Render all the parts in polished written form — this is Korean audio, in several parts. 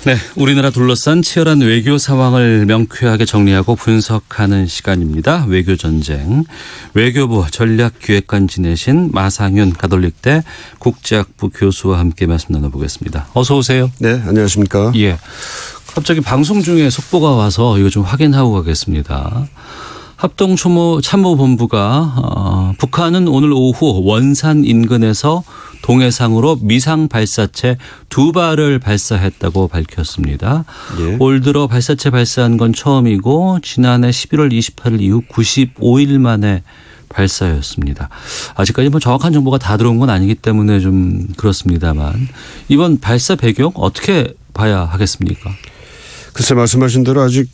네, 우리나라 둘러싼 치열한 외교 상황을 명쾌하게 정리하고 분석하는 시간입니다. 외교전쟁. 외교부 전략기획관 지내신 마상윤 가톨릭대 국제학부 교수와 함께 말씀 나눠보겠습니다. 어서 오세요. 네, 안녕하십니까. 예. 갑자기 방송 중에 속보가 와서 이거 좀 확인하고 가겠습니다. 합동참모본부가 북한은 오늘 오후 원산 인근에서 동해상으로 미상 발사체 2발을 발사했다고 밝혔습니다. 예. 올 들어 발사체 발사한 건 처음이고 지난해 11월 28일 이후 95일 만에 발사였습니다. 아직까지 뭐 정확한 정보가 다 들어온 건 아니기 때문에 좀 그렇습니다만 이번 발사 배경 어떻게 봐야 하겠습니까? 글쎄 말씀하신 대로 아직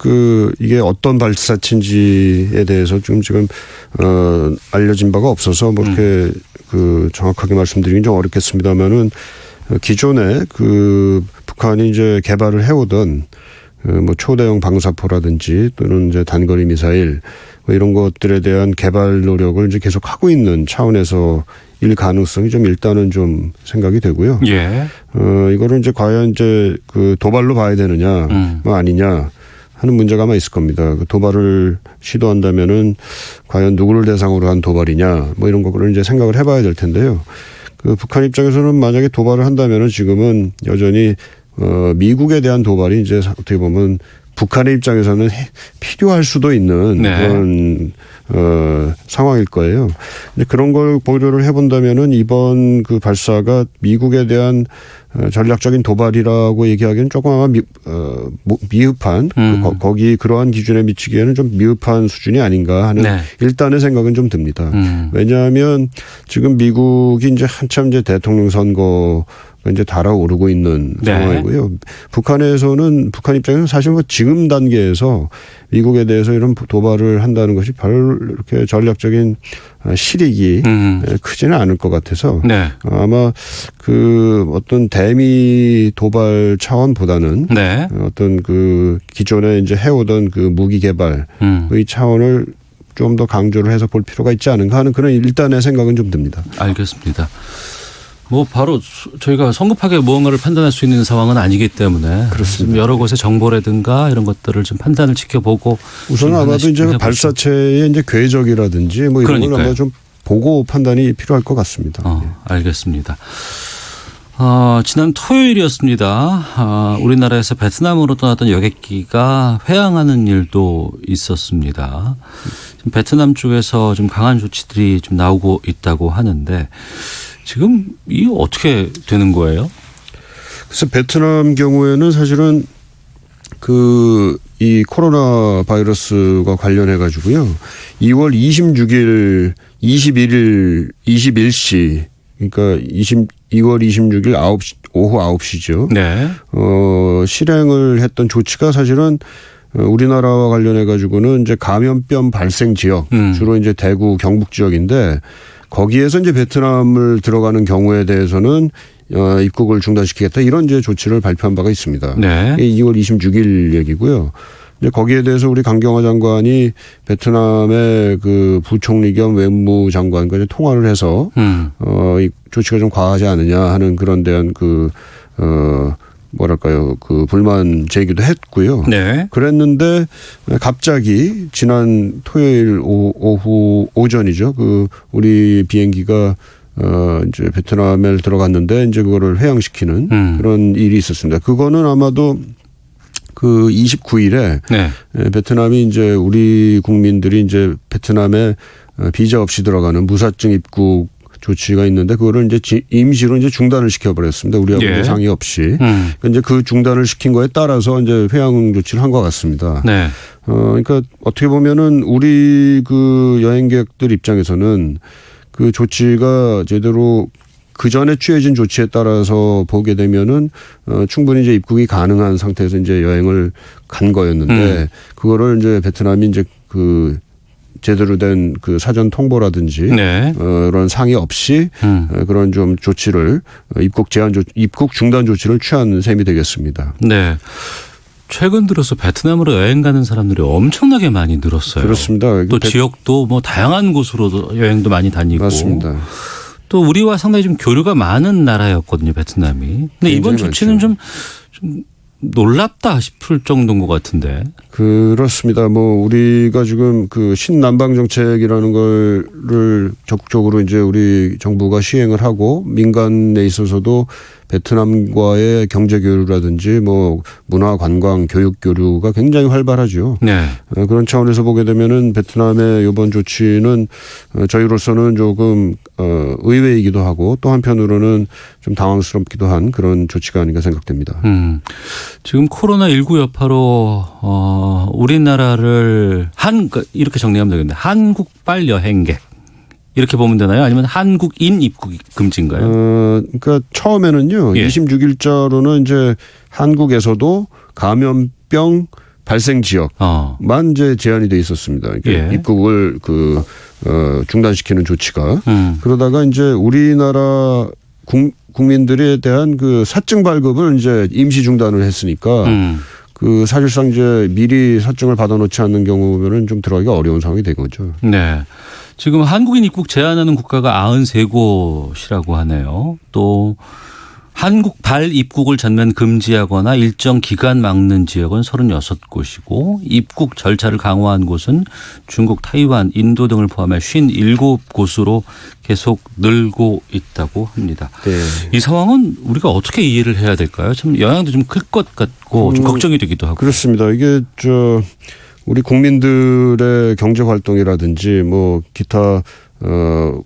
이게 어떤 발사체인지에 대해서 지금 알려진 바가 없어서 뭐 이렇게 정확하게 말씀드리긴 좀 어렵겠습니다만은 기존에 북한이 이제 개발을 해오던 뭐 초대형 방사포라든지 또는 이제 단거리 미사일 뭐 이런 것들에 대한 개발 노력을 이제 계속 하고 있는 차원에서 일 가능성이 좀 일단은 좀 생각이 되고요. 예. 이거를 이제 과연 이제 도발로 봐야 되느냐, 뭐 아니냐 하는 문제가 아마 있을 겁니다. 도발을 시도한다면은 과연 누구를 대상으로 한 도발이냐, 뭐 이런 거를 이제 생각을 해봐야 될 텐데요. 북한 입장에서는 만약에 도발을 한다면은 지금은 여전히 미국에 대한 도발이 이제 어떻게 보면 북한의 입장에서는 필요할 수도 있는 그런 상황일 거예요. 근데 그런 걸 고려를 해본다면은 이번 발사가 미국에 대한 전략적인 도발이라고 얘기하기는 조금 아마 미흡한 거기 그러한 기준에 미치기에는 좀 미흡한 수준이 아닌가 하는 일단의 생각은 좀 듭니다. 왜냐하면 지금 미국이 이제 한참 이제 대통령 선거 이제 달아오르고 있는 상황이고요. 북한 입장에서는 사실 뭐 지금 단계에서 미국에 대해서 이런 도발을 한다는 것이 별로 이렇게 전략적인 실익이 크지는 않을 것 같아서 아마 어떤 대미 도발 차원보다는 어떤 기존에 이제 해오던 무기 개발의 차원을 좀 더 강조를 해서 볼 필요가 있지 않은가 하는 그런 일단의 생각은 좀 듭니다. 알겠습니다. 뭐 바로 저희가 성급하게 무언가를 판단할 수 있는 상황은 아니기 때문에 그렇습니다. 여러 곳의 정보라든가 이런 것들을 좀 판단을 지켜보고 우선 아마도 이제 발사체의 이제 궤적이라든지 뭐 이런 걸 아마 좀 보고 판단이 필요할 것 같습니다. 알겠습니다. 지난 토요일이었습니다. 우리나라에서 베트남으로 떠났던 여객기가 회항하는 일도 있었습니다. 지금 베트남 쪽에서 좀 강한 조치들이 좀 나오고 있다고 하는데 지금 이게 어떻게 되는 거예요? 그래서 베트남 경우에는 사실은 이 코로나 바이러스와 관련해 가지고요. 2월 26일, 21시 그러니까 2월 26일 오후 9시죠. 네. 실행을 했던 조치가 사실은 우리나라와 관련해 가지고는 이제 감염병 발생 지역, 주로 이제 대구 경북 지역인데 거기에서 이제 베트남을 들어가는 경우에 대해서는 입국을 중단시키겠다 이런 이제 조치를 발표한 바가 있습니다. 네. 2월 26일 얘기고요. 이제 거기에 대해서 우리 강경화 장관이 베트남의 부총리 겸 외무장관과 이제 통화를 해서 이 조치가 좀 과하지 않느냐 하는 그런 대한 불만 제기도 했고요. 네. 그랬는데 갑자기 지난 토요일 오전이죠. 우리 비행기가 이제 베트남에 들어갔는데 이제 그거를 회항시키는 그런 일이 있었습니다. 그거는 아마도 29일에 베트남이 이제 우리 국민들이 이제 베트남에 비자 없이 들어가는 무사증 입국 조치가 있는데 그거를 이제 임시로 이제 중단을 시켜버렸습니다. 우리하고 상의 없이. 이제 그 중단을 시킨 거에 따라서 이제 회항 조치를 한 것 같습니다. 네. 그러니까 어떻게 보면은 우리 여행객들 입장에서는 그 조치가 제대로 그 전에 취해진 조치에 따라서 보게 되면은 충분히 이제 입국이 가능한 상태에서 이제 여행을 간 거였는데 그거를 이제 베트남이 이제 제대로 된 사전 통보라든지 그런 상의 없이 그런 좀 조치를 입국 중단 조치를 취한 셈이 되겠습니다. 네. 최근 들어서 베트남으로 여행 가는 사람들이 엄청나게 많이 늘었어요. 그렇습니다. 또 지역도 뭐 다양한 곳으로 여행도 많이 다니고. 맞습니다. 또 우리와 상당히 좀 교류가 많은 나라였거든요, 베트남이. 근데 이번 조치는 좀 놀랍다 싶을 정도인 것 같은데. 그렇습니다. 뭐 우리가 지금 그 신남방 정책이라는 거를 적극적으로 이제 우리 정부가 시행을 하고 민간에 있어서도 베트남과의 경제 교류라든지 뭐 문화 관광 교육 교류가 굉장히 활발하죠. 네. 그런 차원에서 보게 되면은 베트남의 이번 조치는 저희로서는 조금 의외이기도 하고 또 한편으로는 좀 당황스럽기도 한 그런 조치가 아닌가 생각됩니다. 지금 코로나19 여파로 우리나라를 이렇게 정리하면 되겠는데 한국발 여행객 이렇게 보면 되나요? 아니면 한국인 입국 금지인가요? 그러니까 처음에는요. 예. 26일자로는 이제 한국에서도 감염병 발생 지역만 이제 제한이 돼 있었습니다. 그러니까 예. 입국을 중단시키는 조치가 그러다가 이제 우리나라 국민들에 대한 그 사증 발급을 이제 임시 중단을 했으니까 그 사실상 이제 미리 사증을 받아놓지 않는 경우면은 좀 들어가기가 어려운 상황이 된 거죠. 네. 지금 한국인 입국 제한하는 국가가 93곳이라고 하네요. 또 한국발 입국을 전면 금지하거나 일정 기간 막는 지역은 36곳이고 입국 절차를 강화한 곳은 중국, 타이완, 인도 등을 포함해 57곳으로 계속 늘고 있다고 합니다. 네. 이 상황은 우리가 어떻게 이해를 해야 될까요? 참 영향도 좀 클 것 같고 좀 걱정이 되기도 하고. 그렇습니다. 이게 우리 국민들의 경제 활동이라든지 뭐 기타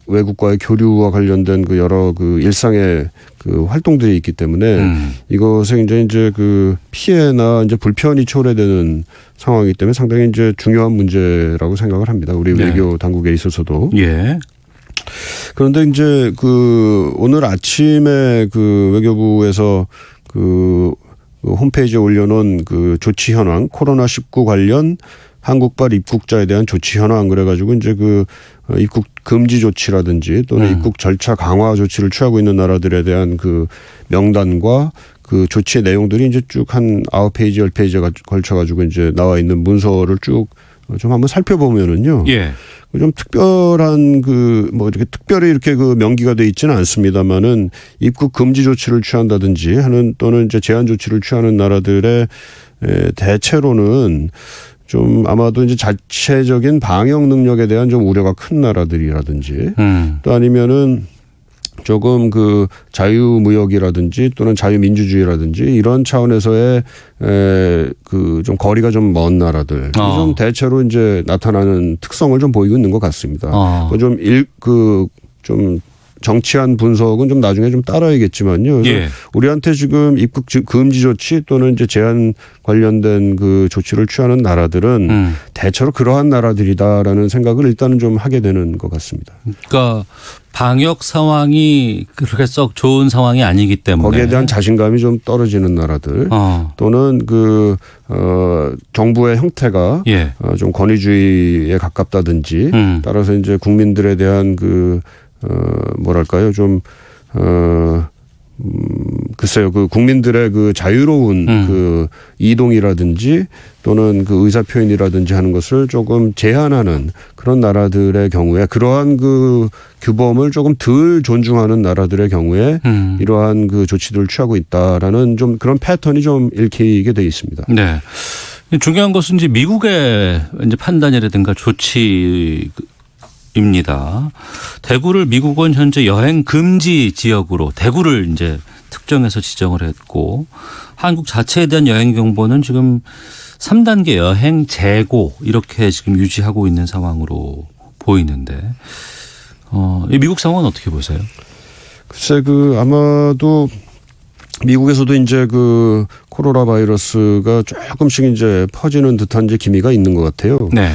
외국과의 교류와 관련된 그 여러 그 일상의 그 활동들이 있기 때문에 이것에 이제 그 피해나 이제 불편이 초래되는 상황이기 때문에 상당히 이제 중요한 문제라고 생각을 합니다. 우리 네. 외교 당국에 있어서도. 예. 그런데 이제 그 오늘 아침에 그 외교부에서 그 홈페이지에 올려놓은 그 조치 현황 코로나19 관련 한국발 입국자에 대한 조치 현황 그래가지고 이제 그 입국 금지 조치라든지 또는 입국 절차 강화 조치를 취하고 있는 나라들에 대한 그 명단과 그 조치의 내용들이 이제 쭉 한 9페이지, 10페이지에 걸쳐가지고 이제 나와 있는 문서를 쭉 좀 한번 살펴보면은요. 예. 좀 특별한 뭐 이렇게 특별히 이렇게 그 명기가 돼 있지는 않습니다만은 입국 금지 조치를 취한다든지 하는 또는 이제 제한 조치를 취하는 나라들의 대체로는 좀 아마도 이제 자체적인 방역 능력에 대한 좀 우려가 큰 나라들이라든지 또 아니면은 조금 그 자유무역이라든지 또는 자유민주주의라든지 이런 차원에서의 그 좀 거리가 좀 먼 나라들 좀 대체로 이제 나타나는 특성을 좀 보이고 있는 것 같습니다. 좀 정치한 분석은 좀 나중에 좀 따라야겠지만요. 예. 우리한테 지금 입국 금지 조치 또는 이제 제한 관련된 그 조치를 취하는 나라들은 대체로 그러한 나라들이다라는 생각을 일단은 좀 하게 되는 것 같습니다. 그러니까 방역 상황이 그렇게 썩 좋은 상황이 아니기 때문에 거기에 대한 자신감이 좀 떨어지는 나라들 또는 정부의 형태가 예. 좀 권위주의에 가깝다든지 따라서 이제 국민들에 대한 뭐랄까요 글쎄요 그 국민들의 그 자유로운 그 이동이라든지 또는 그 의사 표현이라든지 하는 것을 조금 제한하는 그런 나라들의 경우에 그러한 그 규범을 조금 덜 존중하는 나라들의 경우에 이러한 그 조치들을 취하고 있다라는 좀 그런 패턴이 좀 읽히게 돼 있습니다. 네. 중요한 것은 이제 미국의 이제 판단이라든가 조치 입니다. 대구를 미국은 현재 여행 금지 지역으로 대구를 이제 특정해서 지정을 했고 한국 자체에 대한 여행 정보는 지금 3단계 여행 재고 이렇게 지금 유지하고 있는 상황으로 보이는데 이 미국 상황은 어떻게 보세요? 글쎄 아마도 미국에서도 이제 그 코로나 바이러스가 조금씩 이제 퍼지는 듯한 이제 기미가 있는 것 같아요. 네.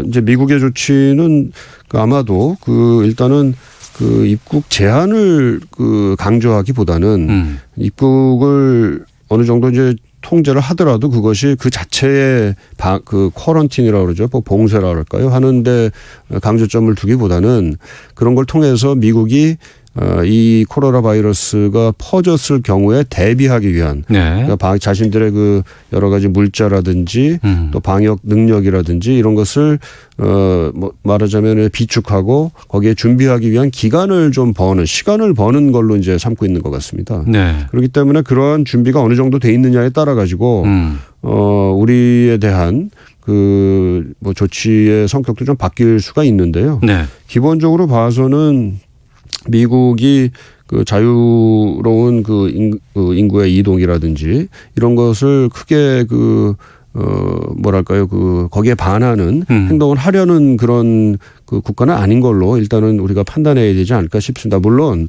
이제 미국의 조치는 아마도 일단은 입국 제한을 강조하기보다는 입국을 어느 정도 이제 통제를 하더라도 그것이 그 자체의 쿼런틴이라고 그러죠. 봉쇄라 할까요? 하는데 강조점을 두기보다는 그런 걸 통해서 미국이 이 코로나 바이러스가 퍼졌을 경우에 대비하기 위한 네. 그러니까 자신들의 그 여러 가지 물자라든지 또 방역 능력이라든지 이런 것을 뭐 말하자면 비축하고 거기에 준비하기 위한 기간을 좀 시간을 버는 걸로 이제 삼고 있는 것 같습니다. 네. 그렇기 때문에 그러한 준비가 어느 정도 돼 있느냐에 따라 가지고 우리에 대한 뭐 조치의 성격도 좀 바뀔 수가 있는데요. 네. 기본적으로 봐서는 미국이 그 자유로운 그 인구의 이동이라든지 이런 것을 크게 뭐랄까요, 거기에 반하는 행동을 하려는 그런 그 국가는 아닌 걸로 일단은 우리가 판단해야 되지 않을까 싶습니다. 물론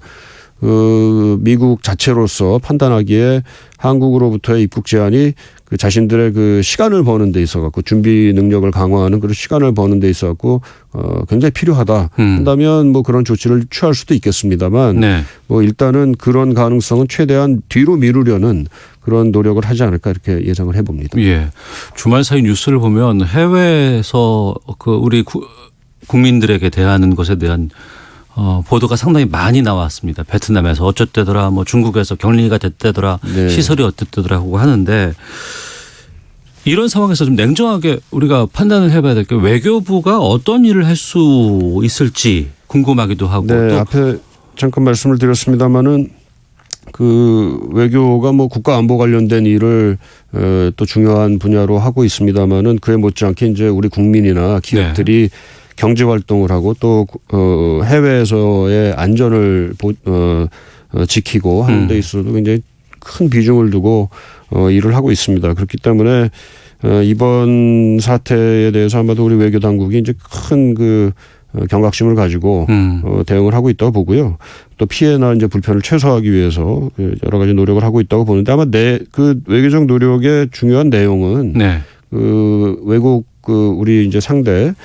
미국 자체로서 판단하기에 한국으로부터의 입국 제한이 그 자신들의 그 시간을 버는 데 있어 갖고 준비 능력을 강화하는 그런 시간을 버는 데 있어 갖고 굉장히 필요하다 한다면 뭐 그런 조치를 취할 수도 있겠습니다만 네. 뭐 일단은 그런 가능성은 최대한 뒤로 미루려는 그런 노력을 하지 않을까 이렇게 예상을 해봅니다. 예. 주말 사이 뉴스를 보면 해외에서 우리 국민들에게 대하는 것에 대한 보도가 상당히 많이 나왔습니다. 베트남에서 어쩌대더라, 뭐 중국에서 격리가 됐대더라, 네. 시설이 어땠대더라 하고 하는데 이런 상황에서 좀 냉정하게 우리가 판단을 해봐야 될 게 외교부가 어떤 일을 할 수 있을지 궁금하기도 하고. 네, 또 앞에 잠깐 말씀을 드렸습니다마는 그 외교가 뭐 국가 안보 관련된 일을 또 중요한 분야로 하고 있습니다마는 그에 못지않게 이제 우리 국민이나 기업들이 경제 활동을 하고 또 해외에서의 안전을 지키고 하는 데 있어서도 굉장히 큰 비중을 두고 일을 하고 있습니다. 그렇기 때문에 이번 사태에 대해서 아마도 우리 외교 당국이 이제 큰 경각심을 가지고 대응을 하고 있다고 보고요. 또 피해나 이제 불편을 최소화하기 위해서 여러 가지 노력을 하고 있다고 보는데 아마 그 외교적 노력의 중요한 내용은 네. 외국 우리 이제 상대방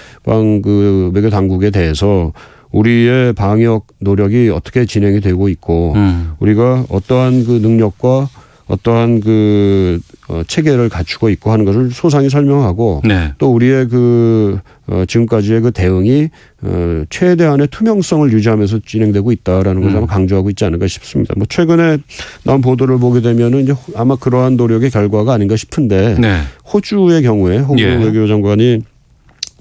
외교 당국에 대해서 우리의 방역 노력이 어떻게 진행이 되고 있고 우리가 어떠한 그 능력과 어떠한 체계를 갖추고 있고 하는 것을 소상히 설명하고 네. 또 우리의 지금까지의 그 대응이 최대한의 투명성을 유지하면서 진행되고 있다라는 것을 아마 강조하고 있지 않을까 싶습니다. 뭐 최근에 나온 보도를 보게 되면은 이제 아마 그러한 노력의 결과가 아닌가 싶은데 네. 호주의 경우에 호주 외교장관이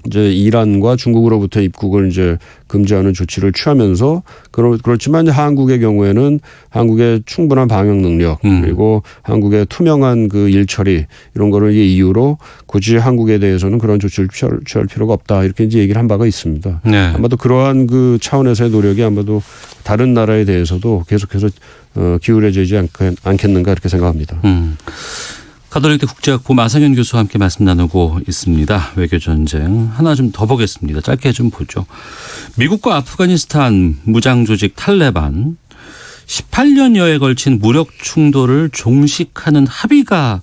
이제 이란과 중국으로부터 입국을 이제 금지하는 조치를 취하면서 그렇지만 이제 한국의 경우에는 한국의 충분한 방역 능력 그리고 한국의 투명한 일처리 이런 거를 이유로 굳이 한국에 대해서는 그런 조치를 취할 필요가 없다 이렇게 이제 얘기를 한 바가 있습니다. 네. 아마도 그러한 차원에서의 노력이 아마도 다른 나라에 대해서도 계속해서 기울여지지 않겠는가 이렇게 생각합니다. 가톨릭대 국제학부 마상현 교수와 함께 말씀 나누고 있습니다. 외교전쟁 하나 좀 더 보겠습니다. 짧게 좀 보죠. 미국과 아프가니스탄 무장조직 탈레반 18년여에 걸친 무력 충돌을 종식하는 합의가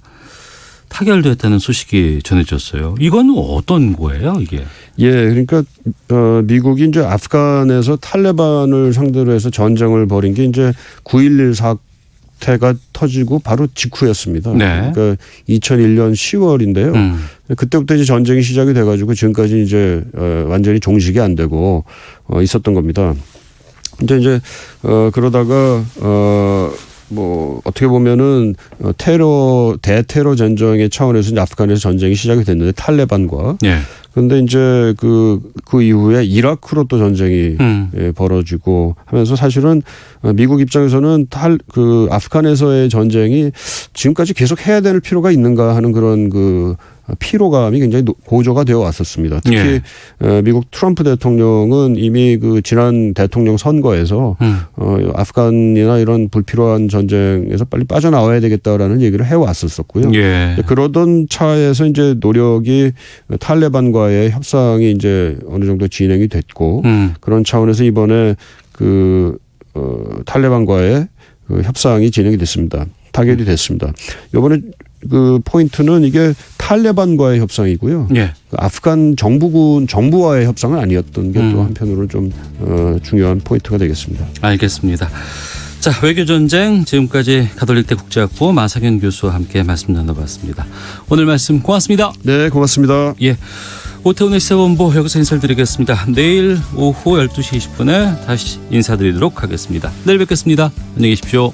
타결됐다는 소식이 전해졌어요. 이건 어떤 거예요, 이게? 예, 그러니까 미국이 이제 아프간에서 탈레반을 상대로 해서 전쟁을 벌인 게 이제 9.11 사태가 터지고 바로 직후였습니다. 네. 그러니까 2001년 10월인데요. 그때부터 이제 전쟁이 시작이 돼가지고 지금까지 이제 완전히 종식이 안 되고 있었던 겁니다. 이제 그러다가 뭐 어떻게 보면은 대테러 전쟁의 차원에서 이제 아프간에서 전쟁이 시작이 됐는데 탈레반과 네. 그런데 이제 그 이후에 이라크로 또 전쟁이 벌어지고 하면서 사실은 미국 입장에서는 아프간에서의 전쟁이 지금까지 계속 해야 될 필요가 있는가 하는 그런 피로감이 굉장히 고조가 되어 왔었습니다. 특히 미국 트럼프 대통령은 이미 지난 대통령 선거에서 아프간이나 이런 불필요한 전쟁에서 빨리 빠져나와야 되겠다라는 얘기를 해왔었었고요. 예. 그러던 차에서 이제 노력이 탈레반과의 협상이 이제 어느 정도 진행이 됐고 그런 차원에서 이번에 탈레반과의 협상이 진행이 됐습니다. 타결이 됐습니다. 이번에 포인트는 이게 탈레반과의 협상이고요. 예. 아프간 정부와의 협상은 아니었던 게 또 한편으로는 좀 중요한 포인트가 되겠습니다. 알겠습니다. 자, 외교전쟁 지금까지 가톨릭대 국제학부 마상현 교수와 함께 말씀 나눠봤습니다. 오늘 말씀 고맙습니다. 네, 고맙습니다. 예. 오태훈의 시사본부 여기서 인사를 드리겠습니다. 내일 오후 12시 20분에 다시 인사드리도록 하겠습니다. 내일 뵙겠습니다. 안녕히 계십시오.